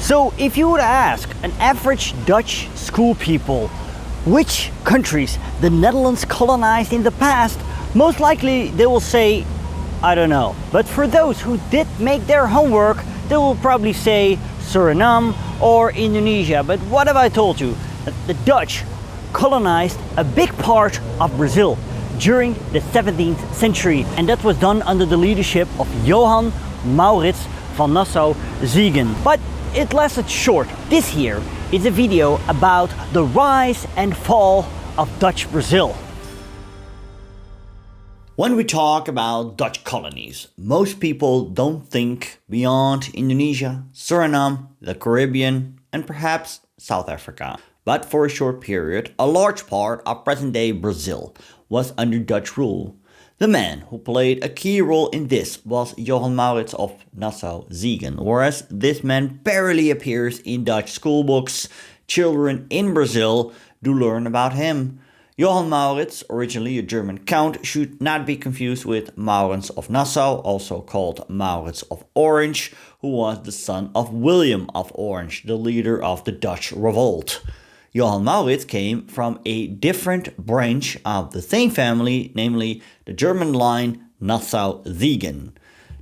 So if you would ask an average Dutch school people which countries the Netherlands colonized in the past, most likely they will say, I don't know. But for those who did make their homework, they will probably say Suriname or Indonesia. But what have I told you? That the Dutch colonized a big part of Brazil during the 17th century, and that was done under the leadership of Johan Maurits van Nassau-Siegen. But it lasted short. This here is a video about the rise and fall of Dutch Brazil. When we talk about Dutch colonies, most people don't think beyond Indonesia, Suriname, the Caribbean, and perhaps South Africa. But for a short period, a large part of present-day Brazil was under Dutch rule. The man who played a key role in this was Johan Maurits of Nassau-Siegen, whereas this man barely appears in Dutch schoolbooks. Children in Brazil do learn about him. Johan Maurits, originally a German count, should not be confused with Maurits of Nassau, also called Maurits of Orange, who was the son of William of Orange, the leader of the Dutch revolt. Johan Maurits came from a different branch of the same family, namely the German line Nassau-Siegen.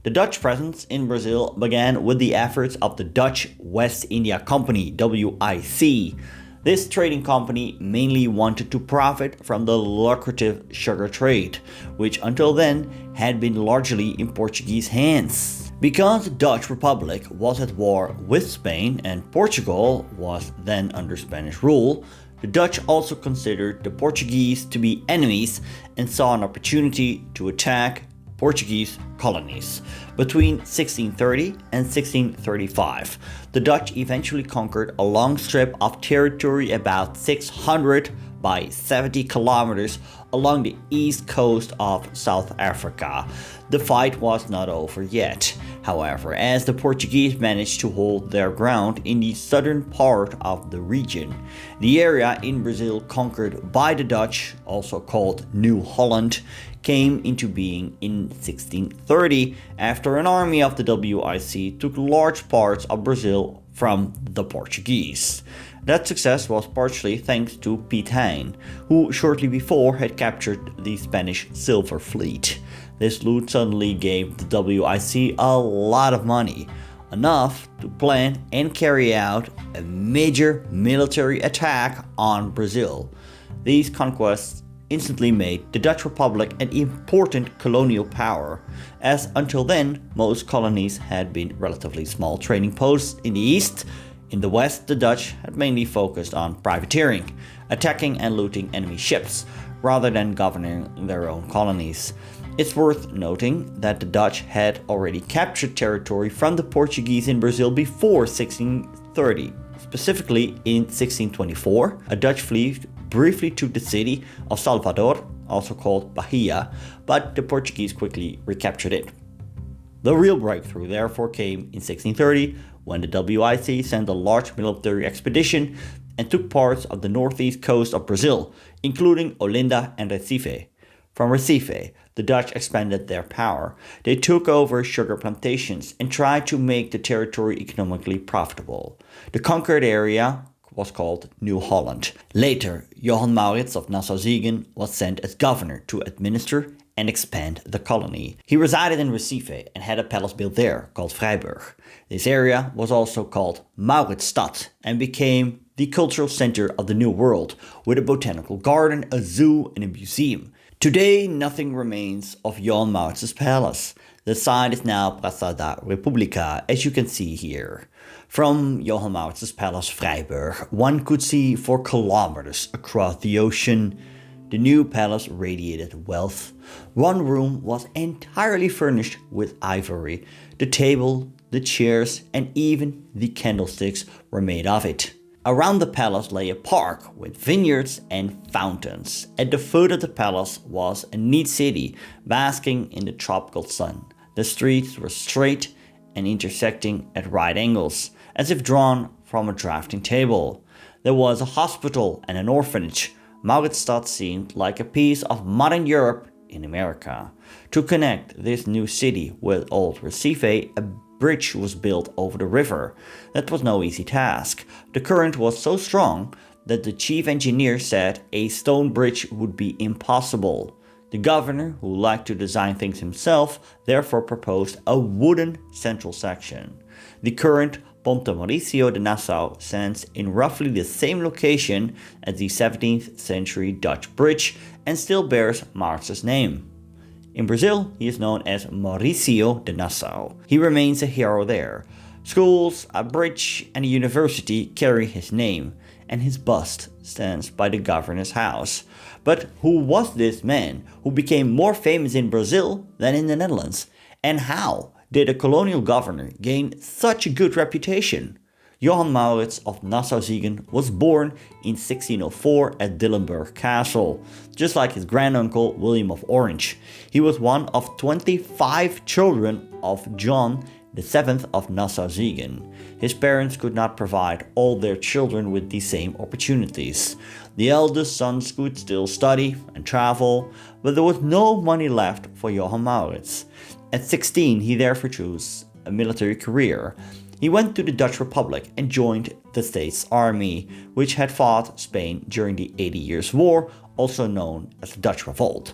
The Dutch presence in Brazil began with the efforts of the Dutch West India Company, WIC. This trading company mainly wanted to profit from the lucrative sugar trade, which until then had been largely in Portuguese hands. Because the Dutch Republic was at war with Spain and Portugal was then under Spanish rule, the Dutch also considered the Portuguese to be enemies and saw an opportunity to attack Portuguese colonies. Between 1630 and 1635, the Dutch eventually conquered a long strip of territory about 600 by 70 kilometers along the east coast of South Africa. The fight was not over yet, however, as the Portuguese managed to hold their ground in the southern part of the region. The area in Brazil conquered by the Dutch, also called New Holland, came into being in 1630 after an army of the WIC took large parts of Brazil from the Portuguese. That success was partially thanks to Piet Hein, who shortly before had captured the Spanish Silver Fleet. This loot suddenly gave the WIC a lot of money, enough to plan and carry out a major military attack on Brazil. These conquests instantly made the Dutch Republic an important colonial power, as until then most colonies had been relatively small trading posts in the east. In the west, the Dutch had mainly focused on privateering, attacking and looting enemy ships, rather than governing their own colonies. It's worth noting that the Dutch had already captured territory from the Portuguese in Brazil before 1630. Specifically in 1624, a Dutch fleet briefly took the city of Salvador, also called Bahia, but the Portuguese quickly recaptured it. The real breakthrough therefore came in 1630, when the WIC sent a large military expedition and took parts of the northeast coast of Brazil, including Olinda and Recife. From Recife, the Dutch expanded their power. They took over sugar plantations and tried to make the territory economically profitable. The conquered area was called New Holland. Later, Johan Maurits of Nassau-Siegen was sent as governor to administer and expand the colony. He resided in Recife and had a palace built there called Vrijburg. This area was also called Mauritsstad and became the cultural center of the New World, with a botanical garden, a zoo, and a museum. Today, nothing remains of Johan Maurits' palace. The site is now Praça da República, as you can see here. From Johan Maurits' palace Vrijburg, one could see for kilometers across the ocean. The new palace radiated wealth. One room was entirely furnished with ivory. The table, the chairs, and even the candlesticks were made of it. Around the palace lay a park with vineyards and fountains. At the foot of the palace was a neat city basking in the tropical sun. The streets were straight and intersecting at right angles, as if drawn from a drafting table. There was a hospital and an orphanage. Mauritsstad seemed like a piece of modern Europe in America. To connect this new city with old Recife, a bridge was built over the river. That was no easy task. The current was so strong that the chief engineer said a stone bridge would be impossible. The governor, who liked to design things himself, therefore proposed a wooden central section. The current Ponte Mauricio de Nassau stands in roughly the same location as the 17th century Dutch bridge and still bears Maurits's name. In Brazil, he is known as Mauricio de Nassau. He remains a hero there. Schools, a bridge, and a university carry his name, and his bust stands by the governor's house. But who was this man who became more famous in Brazil than in the Netherlands? And how did a colonial governor gain such a good reputation? Johan Maurits of Nassau-Siegen was born in 1604 at Dillenburg Castle, just like his granduncle William of Orange. He was one of 25 children of John VII of Nassau-Siegen. His parents could not provide all their children with the same opportunities. The eldest sons could still study and travel, but there was no money left for Johan Maurits. At 16, he therefore chose a military career. He went to the Dutch Republic and joined the States Army, which had fought Spain during the 80 Years' War, also known as the Dutch Revolt.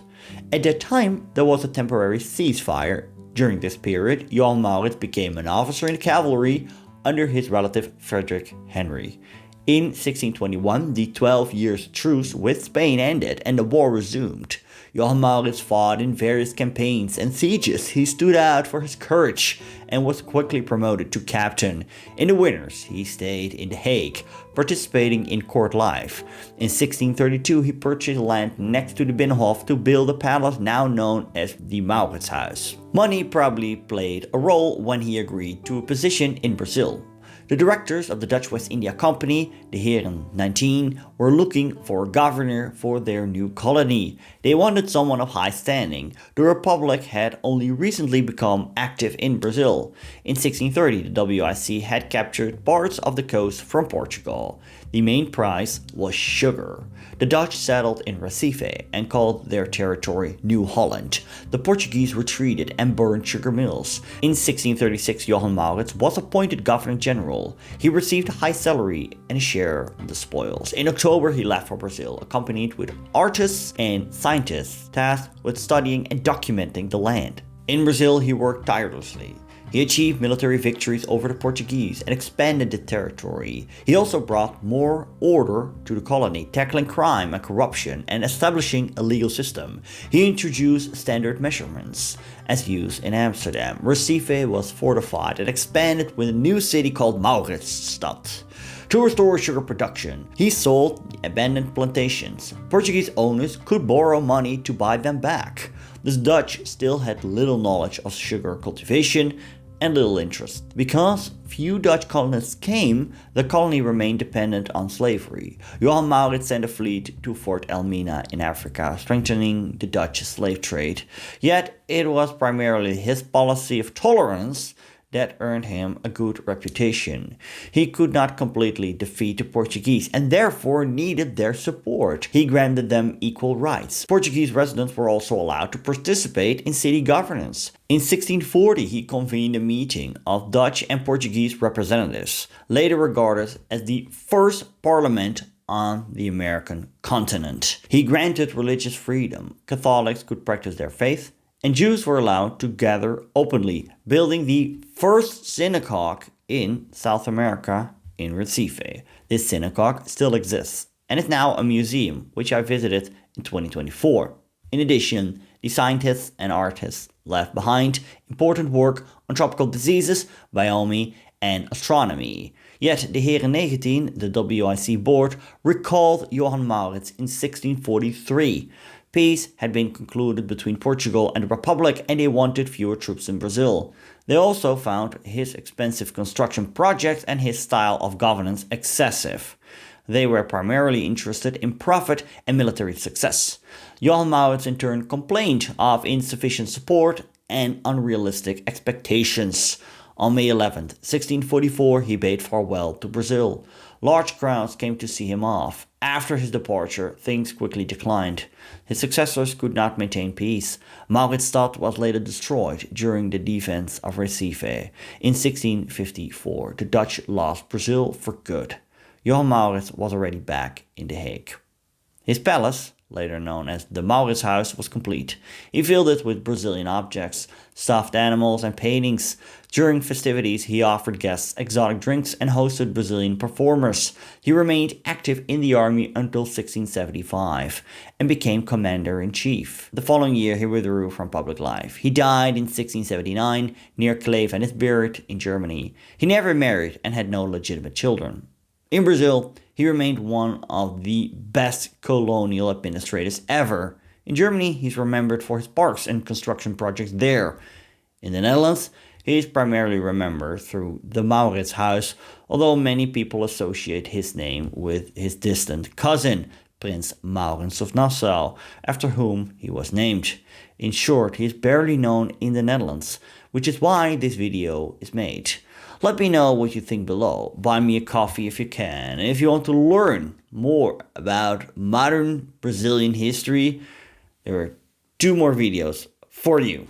At that time, there was a temporary ceasefire. During this period, Johan Maurits became an officer in the cavalry under his relative Frederick Henry. In 1621, the 12 years truce with Spain ended and the war resumed. Johan Maurits fought in various campaigns and sieges. He stood out for his courage and was quickly promoted to captain. In the winters, he stayed in The Hague, participating in court life. In 1632, he purchased land next to the Binnenhof to build a palace now known as the Mauritshuis. Money probably played a role when he agreed to a position in Brazil. The directors of the Dutch West India Company, the Heren 19, were looking for a governor for their new colony. They wanted someone of high standing. The Republic had only recently become active in Brazil. In 1630, the WIC had captured parts of the coast from Portugal. The main prize was sugar. The Dutch settled in Recife and called their territory New Holland. The Portuguese retreated and burned sugar mills. In 1636, Johan Maurits was appointed governor-general. He received a high salary and a share of the spoils. In October, he left for Brazil, accompanied with artists and scientists tasked with studying and documenting the land. In Brazil, he worked tirelessly. He achieved military victories over the Portuguese and expanded the territory. He also brought more order to the colony, tackling crime and corruption and establishing a legal system. He introduced standard measurements as used in Amsterdam. Recife was fortified and expanded with a new city called Mauritsstad. To restore sugar production, he sold the abandoned plantations. Portuguese owners could borrow money to buy them back. The Dutch still had little knowledge of sugar cultivation and little interest. Because few Dutch colonists came, the colony remained dependent on slavery. Johan Maurits sent a fleet to Fort Elmina in Africa, strengthening the Dutch slave trade. Yet it was primarily his policy of tolerance that earned him a good reputation. He could not completely defeat the Portuguese and therefore needed their support. He granted them equal rights. Portuguese residents were also allowed to participate in city governance. In 1640, he convened a meeting of Dutch and Portuguese representatives, later regarded as the first parliament on the American continent. He granted religious freedom. Catholics could practice their faith, and Jews were allowed to gather openly, building the first synagogue in South America in Recife. This synagogue still exists and is now a museum, which I visited in 2024. In addition, the scientists and artists left behind important work on tropical diseases, biology, and astronomy. Yet the Heren 19, the WIC board, recalled Johan Maurits in 1643. Peace had been concluded between Portugal and the Republic, and they wanted fewer troops in Brazil. They also found his expensive construction projects and his style of governance excessive. They were primarily interested in profit and military success. Johan Maurits in turn complained of insufficient support and unrealistic expectations. On May 11, 1644, he bade farewell to Brazil. Large crowds came to see him off, After his departure, things quickly declined. His successors could not maintain peace. Mauritsstad was later destroyed during the defense of Recife. In 1654, the Dutch lost Brazil for good. Johan Maurits was already back in The Hague. His palace, later known as the Mauritshuis, was complete. He filled it with Brazilian objects, stuffed animals, and paintings. During festivities, he offered guests exotic drinks and hosted Brazilian performers. He remained active in the army until 1675 and became commander-in-chief. The following year, he withdrew from public life. He died in 1679 near Kleve and is buried in Germany. He never married and had no legitimate children. In Brazil, he remained one of the best colonial administrators ever. In Germany, he's remembered for his parks and construction projects there. In the Netherlands, he is primarily remembered through the Mauritshuis, although many people associate his name with his distant cousin, Prince Maurits of Nassau, after whom he was named. In short, he is barely known in the Netherlands, which is why this video is made. Let me know what you think below. Buy me a coffee if you can. And if you want to learn more about modern Brazilian history, there are 2 more videos for you.